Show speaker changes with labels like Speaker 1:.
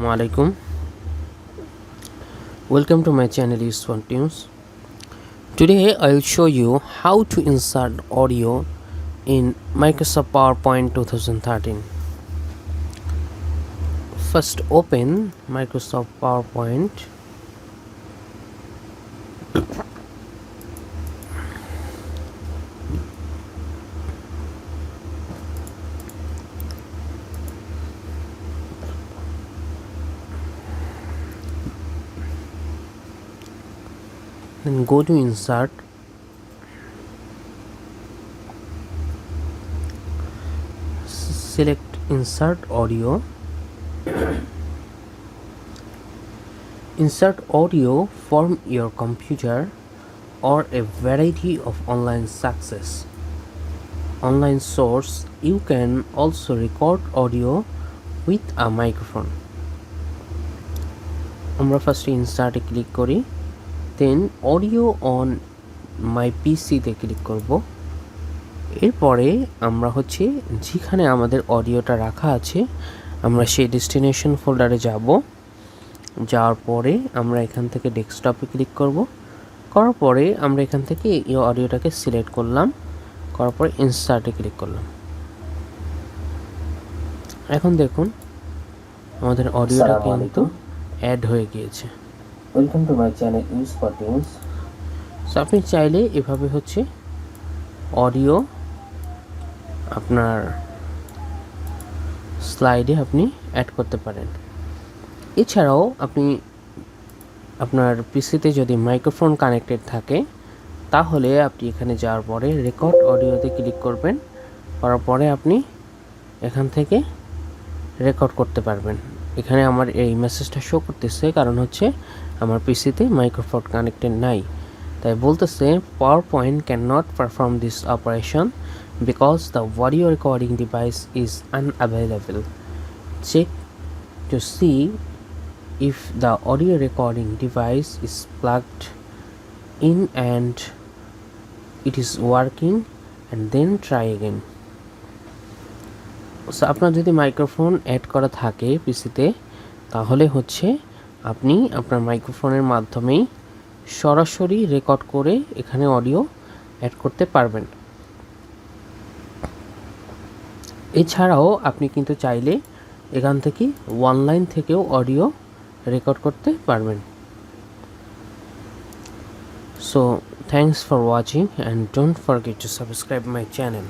Speaker 1: Assalamu alaikum. Welcome to my channel Useful Tunes. Today I'll show you how to insert audio in Microsoft PowerPoint 2013. First open Microsoft PowerPoint. Then go to insert, select insert audio. Insert audio from your computer or a variety of online source. You can also record audio with a microphone. আমরা first ইনসার্টে click করি, দেন audio on my পিসিতে click করব। এরপরে আমরা যেখানে আমাদের অডিওটা রাখা আছে আমরা সেই ডেস্টিনেশন ফোল্ডারে যাব। যাওয়ার পরে আমরা এখান থেকে ডেস্কটপে ক্লিক করব। করার পরে আমরা এখান থেকে এই অডিওটাকে সিলেক্ট করলাম, করার পরে ইনসার্টে ক্লিক করলাম। এখন দেখুন আমাদের অডিওটা কিন্তু অ্যাড হয়ে গিয়েছে।
Speaker 2: Welcome to my channel use for tunes.
Speaker 1: So আপনি চাইলে এভাবে অডিও আপনার স্লাইডে আপনি অ্যাড করতে পারেন। এছাড়াও আপনি আপনার পিসিতে যদি মাইক্রোফোন কানেক্টেড থাকে তাহলে আপনি এখানে যাওয়ার পরে রেকর্ড অডিওতে ক্লিক করবেন, করার পরে আপনি এখান থেকে রেকর্ড করতে পারবেন। এখানে আমার এই মেসেজটা শো করতেছে, কারণ আমার পিসিতে মাইক্রোফোন কানেক্টেড নাই, তাই বলতেছে PowerPoint cannot perform this operation because the audio recording device is unavailable. Check to see if the audio recording device is plugged in and it is working, and then try again. So আপনার যদি microphone add করা থাকে পিসিতে তাহলে আপনি আপনার মাইক্রোফোনের মাধ্যমেই সরাসরি রেকর্ড করে এখানে অডিও অ্যাড করতে পারবেন। এছাড়াও আপনি কিন্তু চাইলে এখান থেকে অনলাইন থেকেও অডিও রেকর্ড করতে পারবেন। So thanks for watching and don't forget to subscribe my channel.